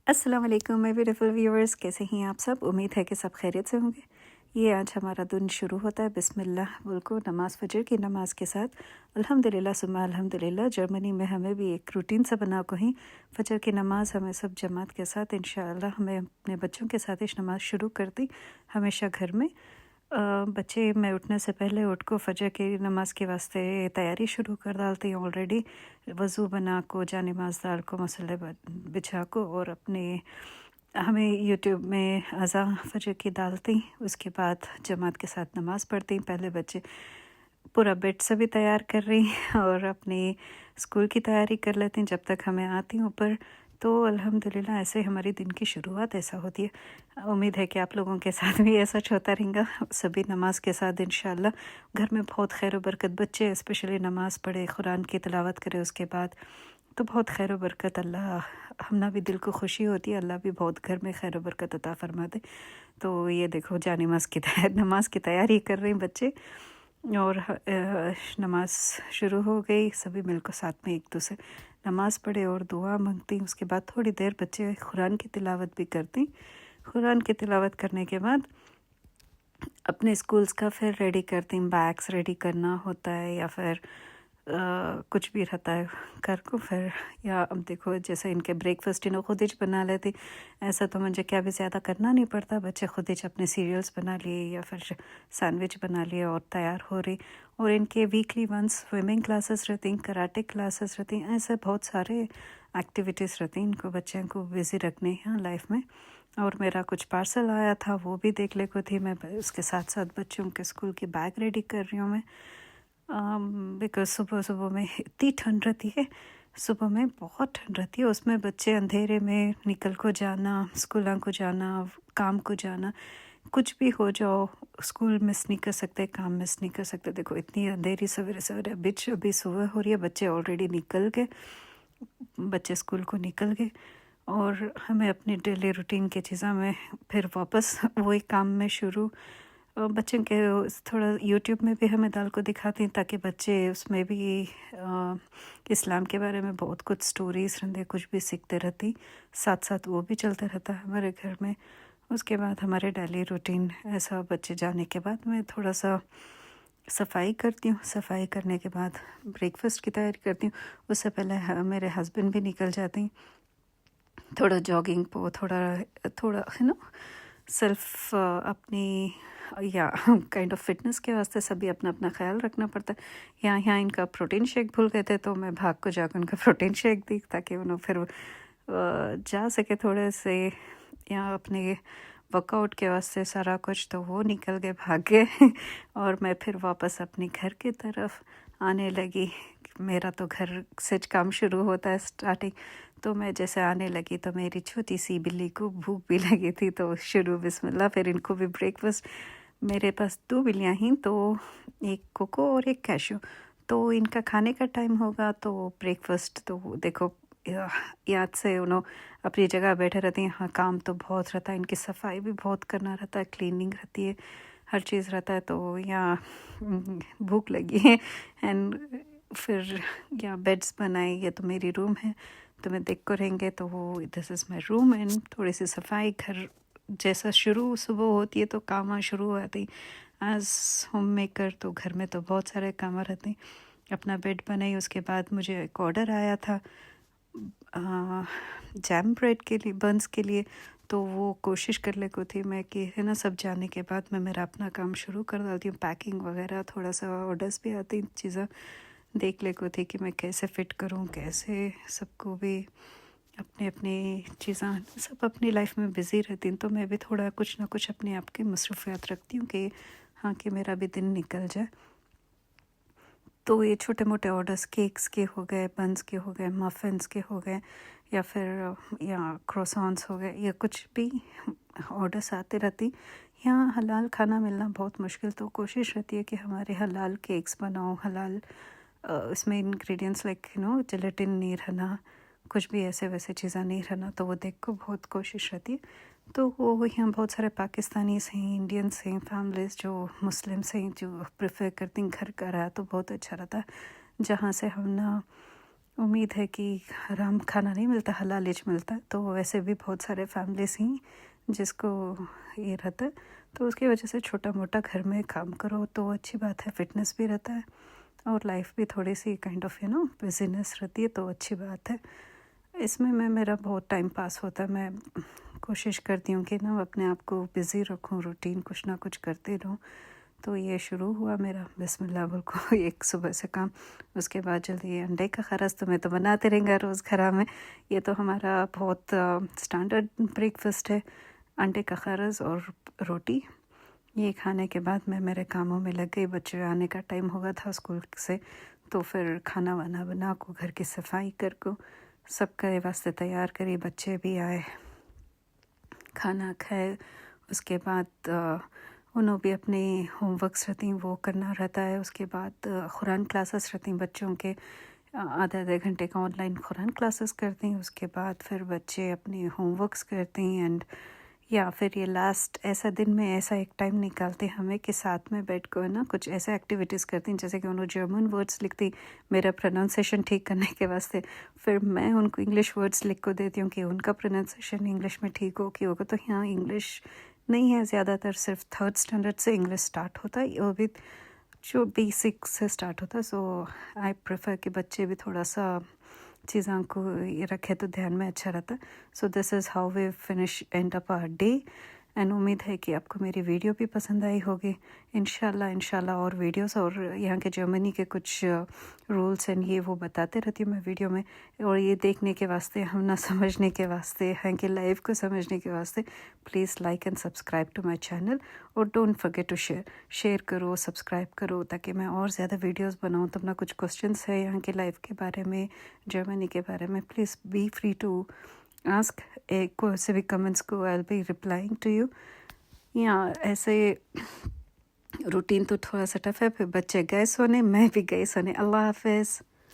अस्सलाम वालेकुम my beautiful viewers, कैसे हैं आप सब। उम्मीद है कि सब खैरियत से होंगे। ये आज हमारा दिन शुरू होता है बिस्मिल्लाह बोल को नमाज़ फ़जर की नमाज़ के साथ। अल्हम्दुलिल्लाह सुम्मा अल्हम्दुलिल्लाह। जर्मनी में हमें भी एक रूटीन सा बना को ही फ़जर की नमाज़ हमें सब जमात के साथ इंशाअल्लाह हमें अपने बच्चों के साथ इस नमाज़ शुरू कर दी हमेशा घर में। बच्चे मैं उठने से पहले उठ को फ़जर की नमाज़ के वास्ते तैयारी शुरू कर डालती हूँ ऑलरेडी। वज़ू बना को जा नमाज़ दाल को मसल्ले बिछा को और अपने हमें यूट्यूब में अज़ा फ़जर की डालती, उसके बाद जमात के साथ नमाज़ पढ़ती। पहले बच्चे पूरा बेड से भी तैयार कर रही और अपनी स्कूल की तैयारी कर लेती हैं जब तक हमें आती हूँ ऊपर। तो अल्हम्दुलिल्लाह ऐसे हमारी दिन की शुरुआत ऐसा होती है। उम्मीद है कि आप लोगों के साथ भी ऐसा होता रहेगा सभी नमाज के साथ इंशाअल्लाह। घर में बहुत खैर व बरकत, बच्चे स्पेशली नमाज़ पढ़े, कुरान की तिलावत करे उसके बाद तो बहुत खैर व बरकत अल्लाह हमना भी दिल को खुशी होती है, अल्लाह भी बहुत घर में खैर व बरकत अता फरमा दे। तो ये देखो जा नमाज की तैयारी कर रहे हैं बच्चे और नमाज शुरू हो गई। सभी मिलकर साथ में एक दूसरे नमाज़ पढ़े और दुआ मांगती। उसके बाद थोड़ी देर बच्चे कुरान की तिलावत भी करती। कुरान की तिलावत करने के बाद अपने स्कूल्स का फिर रेडी करती हूँ, बैग्स रेडी करना होता है या फिर कुछ भी रहता है कर को फिर। या अब देखो जैसे इनके ब्रेकफास्ट इन्हों खुद ही बना लेती, ऐसा तो मुझे क्या भी ज़्यादा करना नहीं पड़ता। बच्चे खुद ही अपने सीरियल्स बना लिए या फिर सैंडविच बना लिए और तैयार हो रही। और इनके वीकली वंस स्विमिंग क्लासेस रहती, कराटे क्लासेस रहती, ऐसे बहुत सारे एक्टिविटीज़ रहती इनको बच्चों को बिज़ी रखने हैं लाइफ में। और मेरा कुछ पार्सल आया था वो भी देख ले को थी मैं, उसके साथ साथ बच्चों के स्कूल की बैग रेडी कर रही हूँ मैं। बिकॉज़ सुबह सुबह में इतनी ठंड रहती है, सुबह में बहुत ठंड रहती है, उसमें बच्चे अंधेरे में निकल को जाना, स्कूलों को जाना, काम को जाना, कुछ भी हो जाओ स्कूल मिस नहीं कर सकते, काम मिस नहीं कर सकते। देखो इतनी अंधेरी सवेरे सवेरे अभी सुबह हो रही है, बच्चे ऑलरेडी निकल गए, बच्चे स्कूल को निकल गए और हमें अपनी डेली रूटीन की चीज़ों में फिर वापस वही काम में शुरू। बच्चों के थोड़ा यूट्यूब में भी हमें दाल को दिखाती ताकि बच्चे उसमें भी इस्लाम के बारे में बहुत कुछ स्टोरीज रहते, कुछ भी सीखते रहती, साथ साथ वो भी चलता रहता है हमारे घर में। उसके बाद हमारे डेली रूटीन ऐसा, बच्चे जाने के बाद मैं थोड़ा सा सफाई करती हूँ, सफाई करने के बाद ब्रेकफास्ट की तैयारी करती हूँ। उससे पहले मेरे हस्बैंड भी निकल जाते हैं थोड़ा जॉगिंग по, थोड़ा थोड़ा है ना सेल्फ अपनी या काइंड ऑफ फिटनेस के वास्ते सभी अपना अपना ख्याल रखना पड़ता है। यहाँ इनका प्रोटीन शेक भूल गए थे तो मैं भाग को जाकर उनका प्रोटीन शेक दी ताकि उन्हें फिर जा सके थोड़े से यहाँ अपने वर्कआउट के वास्ते सारा कुछ। तो वो निकल गए, भाग गए और मैं फिर वापस अपने घर की तरफ आने लगी। मेरा तो घर से काम शुरू होता है स्टार्टिंग। तो मैं जैसे आने लगी तो मेरी छोटी सी बिल्ली को भूख भी लगी थी, तो शुरू बिस्मिल्लाह। फिर इनको भी ब्रेकफास्ट, मेरे पास 2 बिल्लियाँ हैं, तो एक कोको और एक कैशू। तो इनका खाने का टाइम होगा तो ब्रेकफास्ट तो देखो याद से उन्होंने अपनी जगह बैठे रहती हैं। हाँ काम तो बहुत रहता है, इनकी सफाई भी बहुत करना रहता है, क्लीनिंग रहती है, हर चीज़ रहता है। तो यहाँ भूख लगी है एंड फिर यहाँ बेड्स बनाए, ये तो मेरी रूम है तो मैं देख को रहेंगे तो वो this is my room and थोड़ी सी सफाई। घर जैसा शुरू सुबह होती है तो काम शुरू हो जाती एज होम मेकर, तो घर में तो बहुत सारे काम रहते हैं। अपना बेड बनाई, उसके बाद मुझे एक ऑर्डर आया था जैम ब्रेड के लिए, बंस के लिए। तो वो कोशिश कर ले को थी मैं कि है ना सब जाने के बाद मैं मेरा अपना काम शुरू कर डालती हूँ, पैकिंग वगैरह, थोड़ा सा ऑर्डर्स भी आती चीज़ें देख ले को थी कि मैं कैसे फ़िट करूँ, कैसे सबको भी अपनी अपनी चीज़ें, सब अपनी लाइफ में बिज़ी रहती हैं। तो मैं भी थोड़ा कुछ ना कुछ अपने आप की मसरूफियात रखती हूँ कि हाँ कि मेरा भी दिन निकल जाए। तो ये छोटे मोटे ऑर्डर्स केक्स के हो गए, बंस के हो गए, मफ़िन्स के हो गए या फिर या क्रोसॉन्स हो गए या कुछ भी ऑर्डर्स आते रहती। यहाँ हलाल खाना मिलना बहुत मुश्किल, तो कोशिश रहती है कि हमारे हलाल केक्स बनाओ, हलाल इसमें इंग्रेडिएंट्स लाइक जेलेटिन नहीं रहना, कुछ भी ऐसे वैसे चीज़ें नहीं रहना, तो वो देख को बहुत कोशिश रहती है। तो वो यहाँ बहुत सारे पाकिस्तानीस हैं, इंडियंस हैं, फैमिलीज़ जो मुस्लिम्स हैं जो प्रेफर करती हैं घर का रहा तो बहुत अच्छा रहता है, जहाँ से हम ना उम्मीद है कि हराम खाना नहीं मिलता, हलालिच मिलता है। तो वैसे भी बहुत सारे फैमिलीज़ ही जिसको ये रहता है, तो उसकी वजह से छोटा-मोटा घर में काम करो तो अच्छी बात है, फ़िटनेस भी रहता है और लाइफ भी थोड़ी-सी काइंड ऑफ बिज़ीनेस रहती है, तो अच्छी बात है। इसमें मेरा बहुत टाइम पास होता है। मैं कोशिश करती हूँ कि ना अपने आप को बिज़ी रखूँ, रूटीन कुछ ना कुछ करती रहूँ। तो ये शुरू हुआ मेरा बिस्मिल्लाह बोल को एक सुबह से काम। उसके बाद जल्दी अंडे का खरस तो मैं तो बनाते रहेंगे रोज़ घरा में। ये तो हमारा बहुत स्टैंडर्ड ब्रेकफास्ट है, अंडे का खरस और रोटी। ये खाने के बाद मैं मेरे कामों में लग गई। बच्चे आने का टाइम हो गया था स्कूल से, तो फिर खाना वाना बना को, घर की सफाई कर को, सबके वास्ते तैयार करी। बच्चे भी आए, खाना खाए। उसके बाद उन्हों भी अपने होमवर्क्स रहती वो करना रहता है। उसके बाद कुरान क्लासेस रहती बच्चों के, आधे आधे घंटे का ऑनलाइन कुरान क्लासेस करती हैं। उसके बाद फिर बच्चे अपने होमवर्क्स करते हैं एंड या फिर ये लास्ट ऐसा दिन में ऐसा एक टाइम निकालते हमें कि साथ में बैठ कर ना कुछ ऐसे एक्टिविटीज़ करती हैं, जैसे कि उन्होंने जर्मन वर्ड्स लिखती मेरा प्रोनाउंसिएशन ठीक करने के वास्ते। फिर मैं उनको इंग्लिश वर्ड्स लिख को देती हूँ कि उनका प्रोनाउंसिएशन इंग्लिश में ठीक हो कि होगा। तो यहाँ इंग्लिश नहीं है ज़्यादातर, सिर्फ थर्ड स्टैंडर्ड से इंग्लिश स्टार्ट होता है, वो भी जो बेसिक से स्टार्ट होता है। सो आई प्रेफर कि बच्चे भी थोड़ा सा चीज़ों को ये रखे तो ध्यान में अच्छा रहता है। So this is how we finish and up our day and उम्मीद है कि आपको मेरी वीडियो भी पसंद आई होगी। इंशाल्लाह और वीडियोस और यहाँ के जर्मनी के कुछ रूल्स एंड ये वो बताते रहती हूँ मैं वीडियो में। और ये देखने के वास्ते, हम ना समझने के वास्ते हैं कि लाइव को समझने के वास्ते please like and subscribe to my channel और डोंट फॉरगेट टू शेयर करो, सब्सक्राइब करो, ताकि मैं और ज़्यादा वीडियोस बनाऊँ। तो अपना कुछ क्वेश्चंस है यहाँ के लाइफ के बारे में, जर्मनी के बारे में, please be free to ask. कोई से भी कमेंट्स को I will be replying to you. या ऐसे रूटीन तो थोड़ा सा टफ है। फिर बच्चे गए सोने, मैं भी गई सोने। अल्लाह हाफिज़।